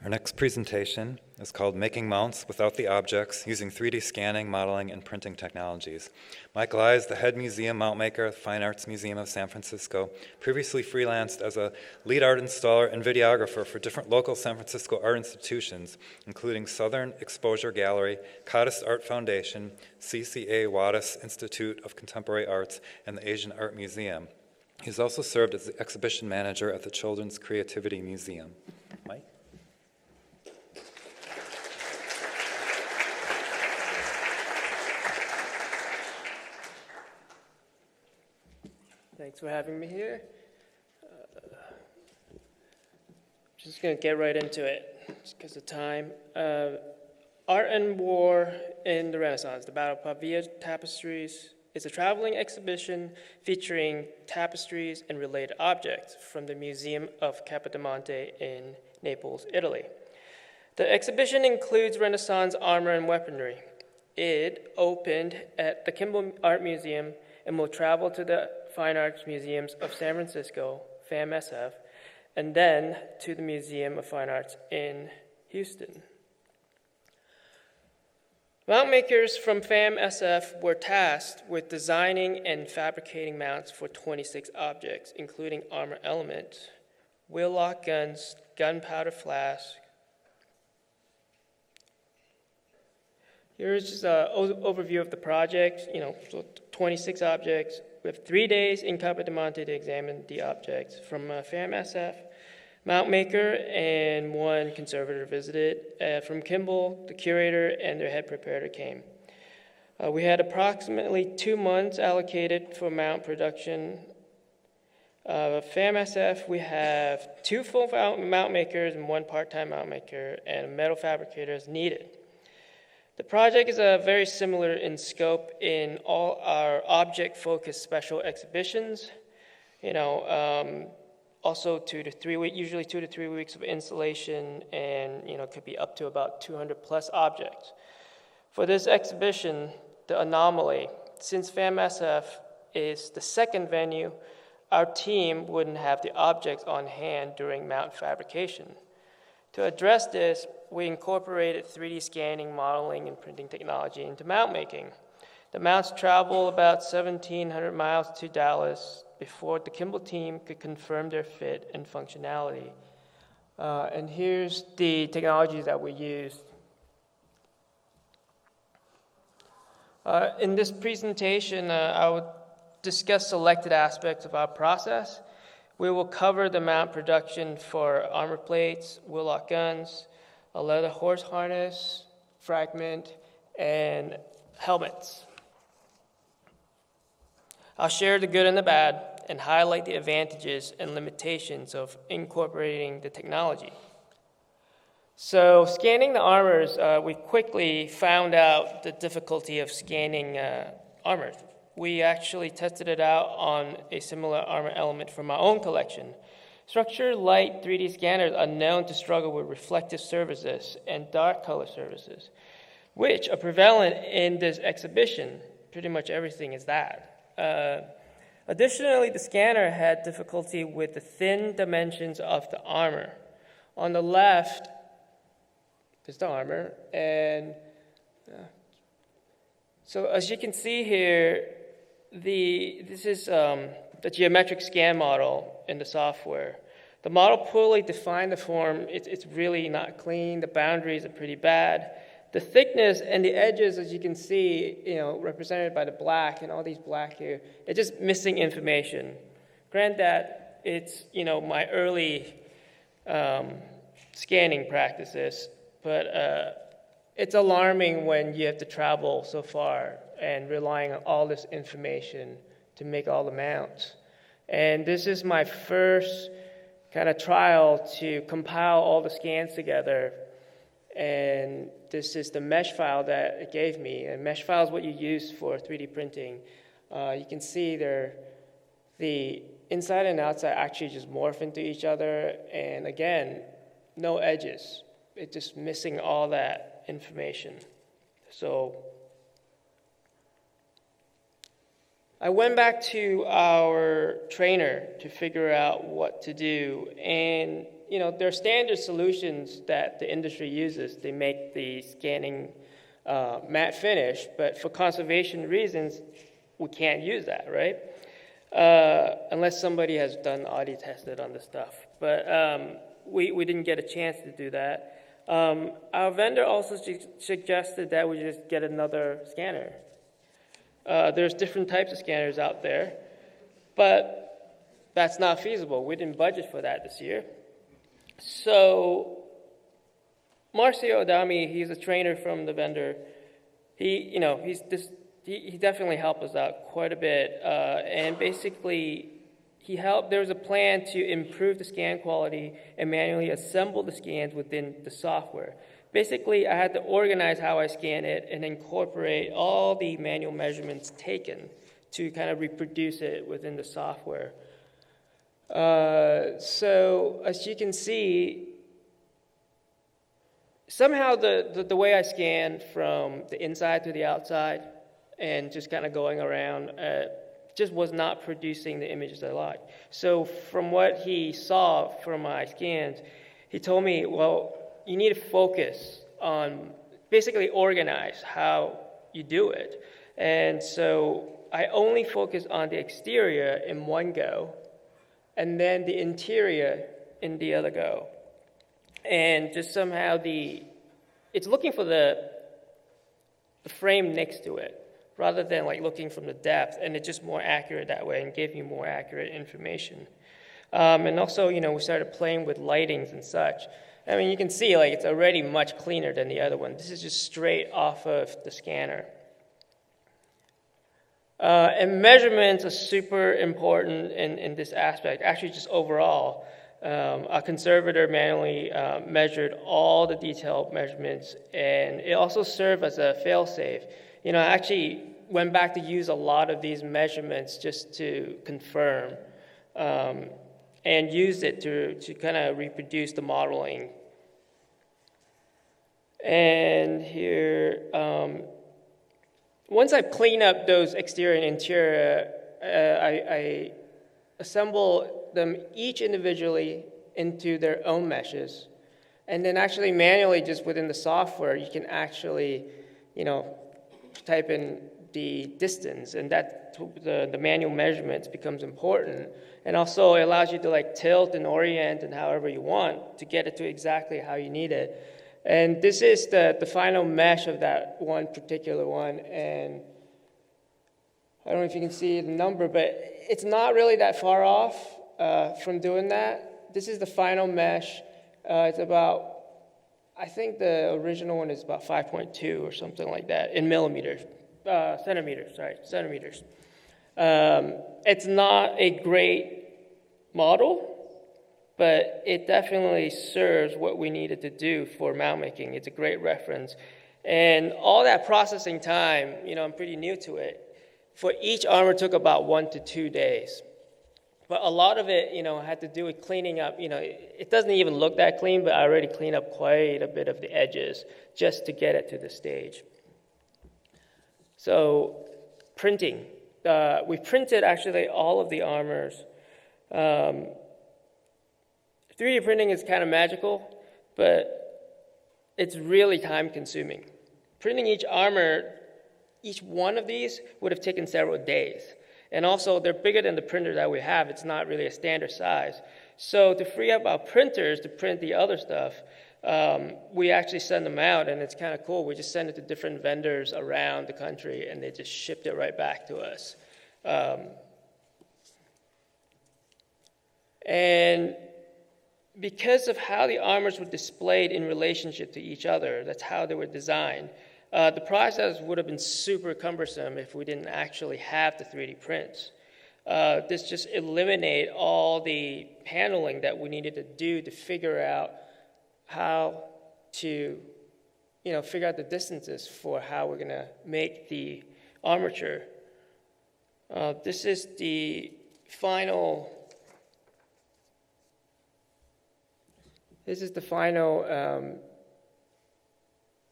Our next presentation is called Making Mounts Without the Objects Using 3D Scanning, Modeling, and Printing Technologies. Mike Lai is the head museum Mountmaker at the Fine Arts Museum of San Francisco, previously freelanced as a lead art installer and videographer for different local San Francisco art institutions, including Southern Exposure Gallery, Codis Art Foundation, CCA Wadis Institute of Contemporary Arts, and the Asian Art Museum. He's also served as the exhibition manager at the Children's Creativity Museum. Mike? Thanks for having me here. Just going to get right into it, just because of time. Art and War in the Renaissance, the Battle of Pavia Tapestries, is a traveling exhibition featuring tapestries and related objects from the Museum of Capodimonte in Naples, Italy. The exhibition includes Renaissance armor and weaponry. It opened at the Kimbell Art Museum and will travel to the Fine Arts Museums of San Francisco, FAMSF, and then to the Museum of Fine Arts in Houston. Mountmakers from FAMSF were tasked with designing and fabricating mounts for 26 objects, including armor elements, wheel-lock guns, gunpowder flasks. Here's just an overview of the project. So 26 objects. We have 3 days in Capodimonte to examine the objects from FAMSF, Mountmaker, and one conservator visited. From Kimbell, the curator and their head preparator came. We had approximately 2 months allocated for mount production. FAMSF, we have 2 full mount makers and 1 part-time mount maker, and a metal fabricator is needed. The project is very similar in scope in all our object-focused special exhibitions. Also 2 to 3 weeks, usually 2 to 3 weeks of installation, and could be up to about 200 plus objects. For this exhibition, the anomaly, since FAMSF is the second venue, our team wouldn't have the objects on hand during mount fabrication. To address this, we incorporated 3D scanning, modeling, and printing technology into mount making. The mounts travel about 1,700 miles to Dallas before the Kimbell team could confirm their fit and functionality. And here's the technologies that we used. In this presentation, I will discuss selected aspects of our process. We will cover the mount production for armor plates, wheel-lock guns, a leather horse harness, fragment, and helmets. I'll share the good and the bad and highlight the advantages and limitations of incorporating the technology. So scanning the armors, we quickly found out the difficulty of scanning armor. We actually tested it out on a similar armor element from our own collection. Structured light 3D scanners are known to struggle with reflective surfaces and dark color surfaces, which are prevalent in this exhibition. Pretty much everything is that. Additionally, the scanner had difficulty with the thin dimensions of the armor. On the left is the armor, and so as you can see here, this is the geometric scan model in the software. The model poorly defined the form. It's really not clean. The boundaries are pretty bad. The thickness and the edges, as you can see, represented by the black and all these black here, it's just missing information. Granted, it's my early scanning practices, but it's alarming when you have to travel so far and relying on all this information to make all the mounts. And this is my first kind of trial to compile all the scans together. And this is the mesh file that it gave me. And mesh file is what you use for 3D printing. You can see the inside and outside actually just morph into each other. And again, no edges. It's just missing all that information. So I went back to our trainer to figure out what to do, and there are standard solutions that the industry uses. They make the scanning matte finish, but for conservation reasons, we can't use that, right? Unless somebody has done Audi tested on the stuff. But we didn't get a chance to do that. Our vendor also suggested that we just get another scanner. There's different types of scanners out there, but that's not feasible. We didn't budget for that this year. So Marcio Adami, he's a trainer from the vendor. He definitely helped us out quite a bit. And basically, there was a plan to improve the scan quality and manually assemble the scans within the software. Basically, I had to organize how I scan it and incorporate all the manual measurements taken to kind of reproduce it within the software. So as you can see, somehow the way I scanned from the inside to the outside and just kind of going around just was not producing the images I liked. So from what he saw from my scans, he told me, well, you need to focus on, basically organize how you do it. And so I only focus on the exterior in one go, and then the interior in the other go. And just somehow it's looking for the frame next to it, rather than like looking from the depth, and it's just more accurate that way and gave me more accurate information. And also, we started playing with lightings and such. I mean, you can see like it's already much cleaner than the other one. This is just straight off of the scanner. And measurements are super important in this aspect, actually just overall. Our conservator manually measured all the detailed measurements, and it also served as a fail-safe. I actually went back to use a lot of these measurements just to confirm, and used it to kind of reproduce the modeling. And here, once I clean up those exterior and interior, I assemble them each individually into their own meshes. And then actually manually, just within the software, you can actually, type in the distance, and that the manual measurements becomes important. And also it allows you to like tilt and orient and however you want to get it to exactly how you need it. And this is the final mesh of that one particular one. And I don't know if you can see the number, but it's not really that far off from doing that. This is the final mesh. It's about, I think the original one is about 5.2 or something like that in millimeters. Centimeters. It's not a great model, but it definitely serves what we needed to do for mount making. It's a great reference. And all that processing time, I'm pretty new to it. For each armor took about 1 to 2 days. But a lot of it, had to do with cleaning up. It doesn't even look that clean, but I already cleaned up quite a bit of the edges just to get it to the stage. So printing. We printed actually all of the armors. 3D printing is kind of magical, but it's really time consuming. Printing each armor, each one of these would have taken several days. And also, they're bigger than the printer that we have. It's not really a standard size. So to free up our printers to print the other stuff, we actually send them out, and it's kind of cool. We just send it to different vendors around the country, and they just shipped it right back to us. And because of how the armors were displayed in relationship to each other, that's how they were designed, the process would have been super cumbersome if we didn't actually have the 3D prints. This just eliminated all the handling that we needed to do to figure out how to, figure out the distances for how we're going to make the armature. This is the final. This is the final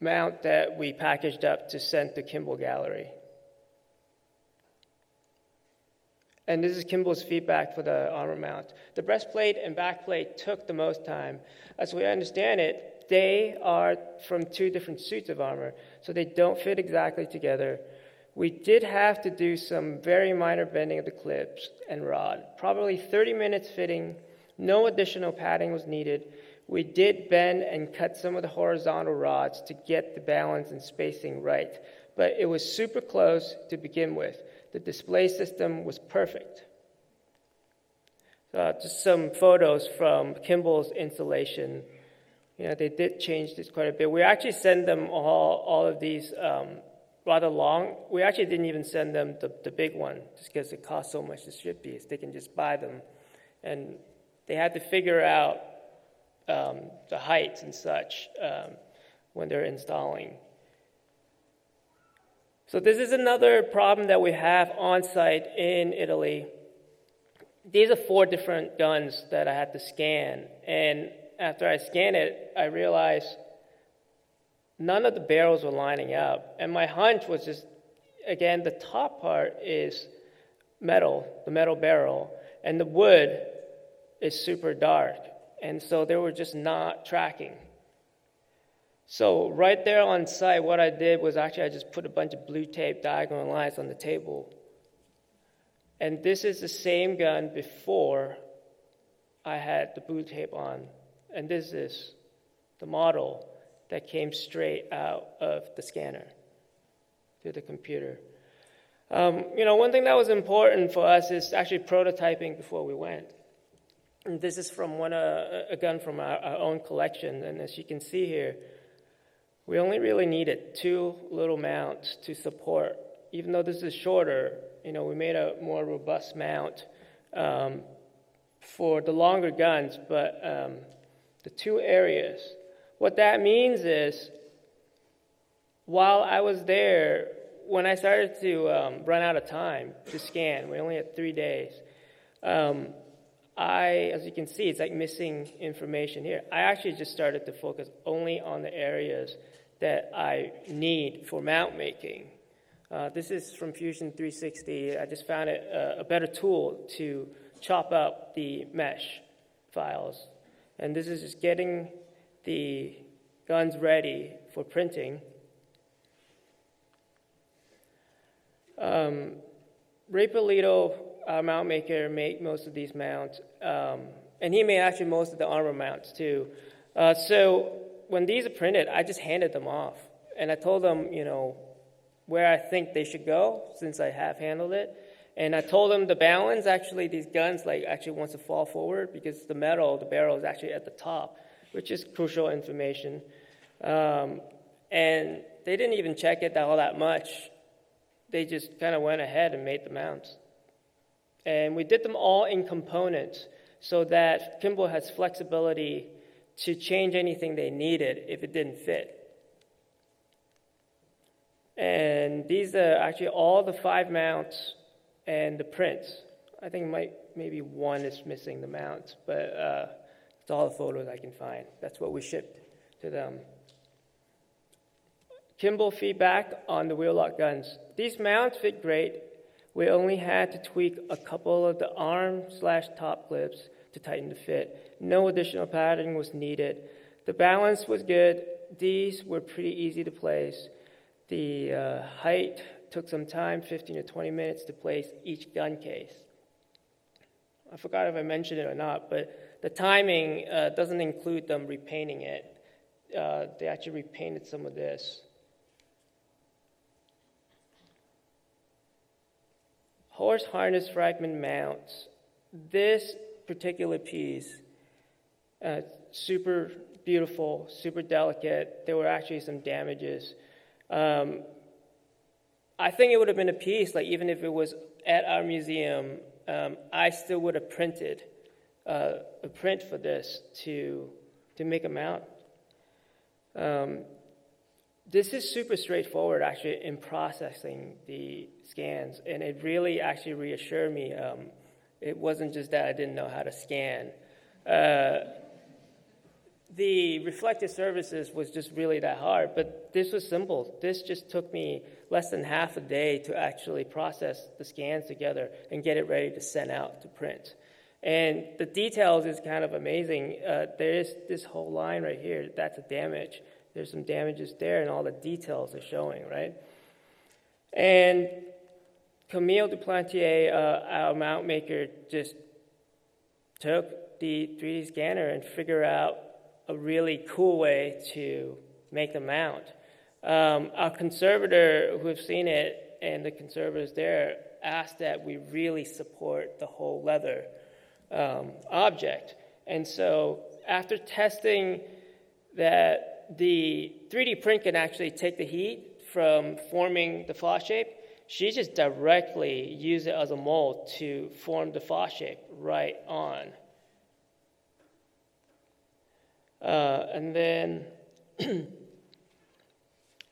mount that we packaged up to send to Kimbell Gallery. And this is Kimbell's feedback for the armor mount. The breastplate and backplate took the most time. As we understand it, they are from two different suits of armor, so they don't fit exactly together. We did have to do some very minor bending of the clips and rod, probably 30 minutes fitting. No additional padding was needed. We did bend and cut some of the horizontal rods to get the balance and spacing right, but it was super close to begin with. The display system was perfect. Just some photos from Kimbell's installation. You know, they did change this quite a bit. We actually send them all of these rather long. We actually didn't even send them the big one, just because it costs so much to ship these. They can just buy them. And they had to figure out the heights and such when they're installing. So this is another problem that we have on site in Italy. These are 4 different guns that I had to scan. And after I scanned it, I realized none of the barrels were lining up. And my hunch was just, again, the top part is metal, the metal barrel, and the wood is super dark. And so they were just not tracking. So right there on site, what I did was actually I just put a bunch of blue tape diagonal lines on the table. And this is the same gun before I had the blue tape on. And this is the model that came straight out of the scanner to the computer. One thing that was important for us is actually prototyping before we went. And this is from a gun from our own collection. And as you can see here, we only really needed 2 little mounts to support. Even though this is shorter, we made a more robust mount for the longer guns, but the 2 areas. What that means is, while I was there, when I started to run out of time to scan, we only had 3 days, as you can see, it's like missing information here. I actually just started to focus only on the areas that I need for mount making. This is from Fusion 360. I just found it a better tool to chop up the mesh files. And this is just getting the guns ready for printing. Ray Polito, our mount maker, made most of these mounts. And he made actually most of the armor mounts too. So when these are printed, I just handed them off. And I told them, where I think they should go, since I have handled it. And I told them the balance, actually, these guns actually wants to fall forward because the barrel is actually at the top, which is crucial information. And they didn't even check it all that much. They just kind of went ahead and made the mounts. And we did them all in components so that Kimbell has flexibility to change anything they needed if it didn't fit. And these are actually all the 5 mounts and the prints. I think maybe one is missing the mounts, but it's all the photos I can find. That's what we shipped to them. Kimbell feedback on the wheel lock guns. These mounts fit great. We only had to tweak a couple of the arm/top clips to tighten the fit. No additional padding was needed. The balance was good. These were pretty easy to place. The height took some time, 15 to 20 minutes to place each gun case. I forgot if I mentioned it or not, but the timing doesn't include them repainting it. They actually repainted some of this. Horse harness fragment mounts. This particular piece, super beautiful, super delicate. There were actually some damages. I think it would have been a piece, even if it was at our museum, I still would have printed a print for this to make a mount. This is super straightforward, actually, in processing the scans, and it really actually reassured me. It wasn't just that I didn't know how to scan. the reflective surfaces was just really that hard, but this was simple. This just took me less than half a day to actually process the scans together and get it ready to send out to print. And the details is kind of amazing. There is this whole line right here, that's a damage. There's some damages there, and all the details are showing, right? And Camille Duplantier, our Mountmaker, just took the 3D scanner and figured out a really cool way to make the mount. Our conservator who have seen it and the conservators there asked that we really support the whole leather object. And so after testing that the 3D print can actually take the heat from forming the floss shape, she just directly used it as a mold to form the floss shape right on. And then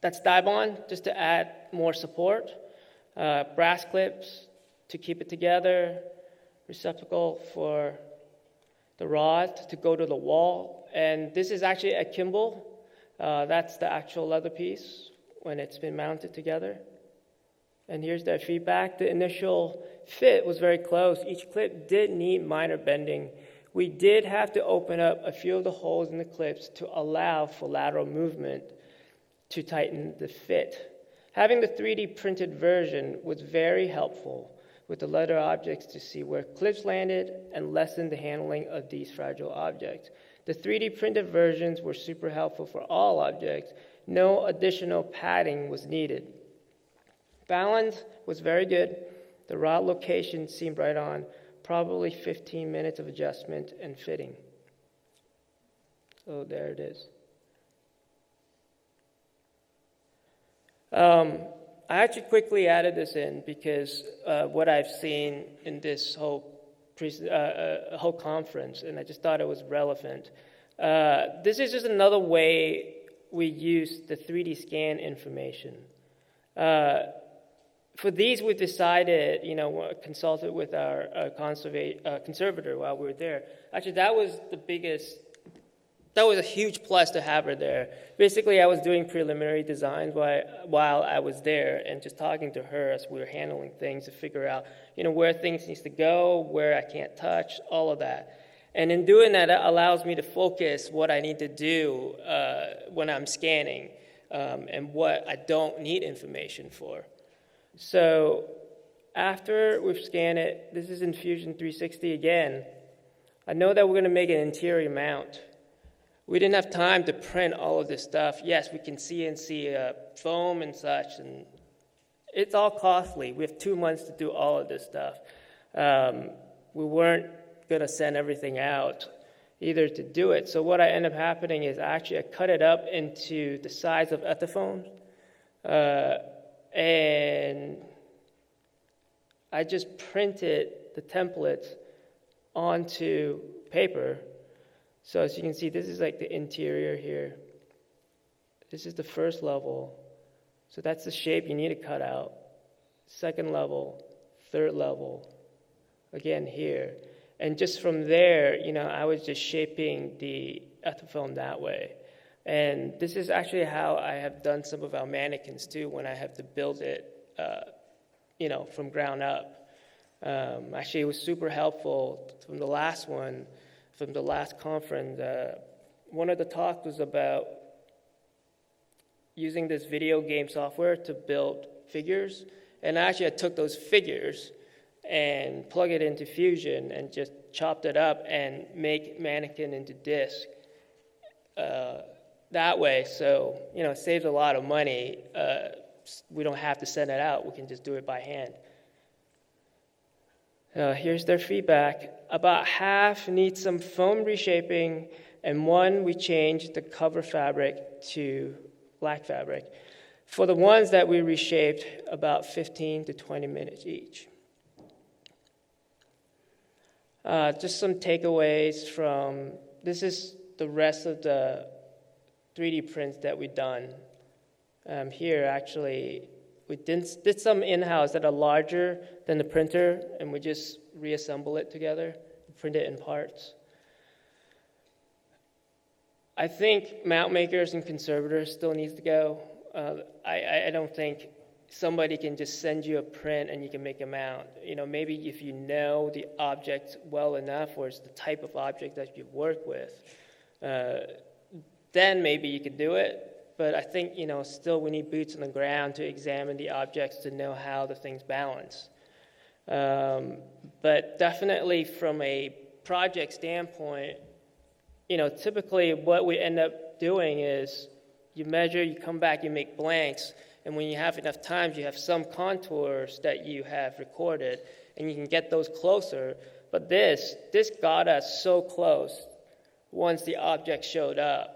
that's die bond, just to add more support. Brass clips to keep it together. Receptacle for the rod to go to the wall. And this is actually a Kimbell. That's the actual leather piece when it's been mounted together. And here's their feedback. The initial fit was very close. Each clip did need minor bending. We did have to open up a few of the holes in the clips to allow for lateral movement to tighten the fit. Having the 3D printed version was very helpful with the leather objects to see where clips landed and lessen the handling of these fragile objects. The 3D printed versions were super helpful for all objects. No additional padding was needed. Balance was very good. The rod location seemed right on, probably 15 minutes of adjustment and fitting. So there it is. I actually quickly added this in because what I've seen in this whole conference, and I just thought it was relevant. This is just another way we use the 3D scan information. For these, we decided, consulted with our conservator while we were there. Actually, that was a huge plus to have her there. Basically, I was doing preliminary designs while I was there and just talking to her as we were handling things to figure out, where things needs to go, where I can't touch, all of that. And in doing that, it allows me to focus what I need to do when I'm scanning and what I don't need information for. So after we've scanned it, this is in Fusion 360 again. I know that we're going to make an interior mount. We didn't have time to print all of this stuff. Yes, we can CNC foam and such, and it's all costly. We have 2 months to do all of this stuff. We weren't going to send everything out either to do it. So what I ended up happening is actually I cut it up into the size of Ethafoam, and I just printed the templates onto paper. So as you can see, this is like the interior here. This is the first level. So that's the shape you need to cut out. Second level, third level, again here. And just from there, I was just shaping the Ethafoam that way. And this is actually how I have done some of our mannequins too when I have to build it, from ground up. Actually, it was super helpful from the last conference. One of the talks was about using this video game software to build figures. And actually, I took those figures and plug it into Fusion and just chopped it up and make mannequin into disc that way. So, it saves a lot of money. We don't have to send it out. We can just do it by hand. Here's their feedback. About half need some foam reshaping, and one we changed the cover fabric to black fabric. For the ones that we reshaped, about 15 to 20 minutes each. Just some takeaways from, this is the rest of the 3D prints that we've done. Here, actually, we did some in-house that are larger than the printer, and we just reassemble it together, print it in parts. I think Mountmakers and conservators still needs to go. I don't think somebody can just send you a print and you can make a mount. You know, maybe if you know the object well enough, or it's the type of object that you work with, then maybe you could do it. But I think, you know, still we need boots on the ground to examine the objects to know how the things balance. But definitely from a project standpoint, you know, typically what we end up doing is you measure, you come back, you make blanks, and when you have enough times, you have some contours that you have recorded, and you can get those closer. But this got us so close once the object showed up.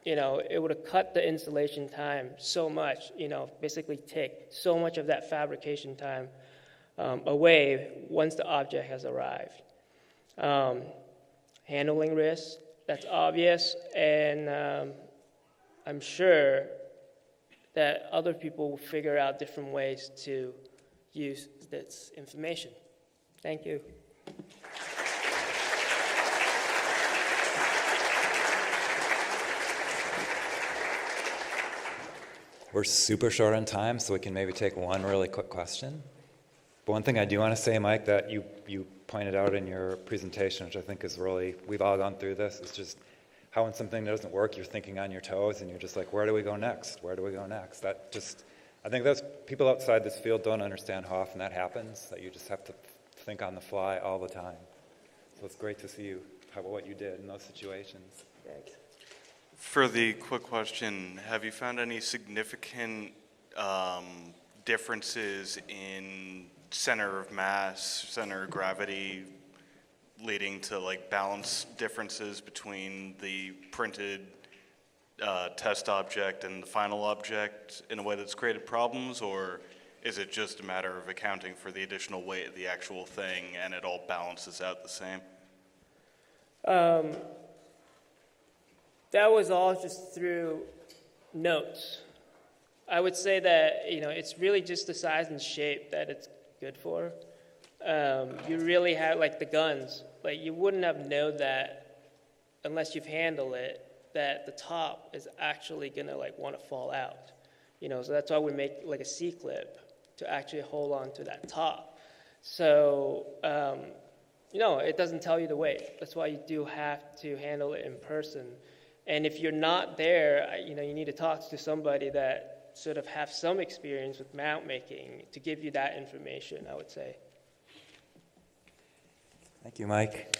You know, it would have cut the installation time so much, you know, basically take so much of that fabrication time away once the object has arrived. Handling risks, that's obvious, and I'm sure that other people will figure out different ways to use this information. Thank you. We're super short on time, so we can maybe take one really quick question. But one thing I do want to say, Mike, that you pointed out in your presentation, which I think is really, we've all gone through this, is just how when something doesn't work, you're thinking on your toes, and you're just like, where do we go next? Where do we go next? That just, I think that's, people outside this field don't understand how often that happens, that you just have to think on the fly all the time. So it's great to see you, what you did in those situations. Thanks. For the quick question, have you found any significant differences in center of mass, center of gravity, leading to like balance differences between the printed test object and the final object in a way that's created problems, or is it just a matter of accounting for the additional weight of the actual thing and it all balances out the same? That was all just through notes. I would say that, you know, it's really just the size and shape that it's good for. You really have, like the guns, like you wouldn't have known that unless you've handled it, that the top is actually gonna like want to fall out. You know, so that's why we make like a C-clip to actually hold on to that top. So, you know, it doesn't tell you the weight. That's why you do have to handle it in person. And if you're not there, you know, you need to talk to somebody that sort of have some experience with mount making to give you that information, I would say. Thank you, Mike.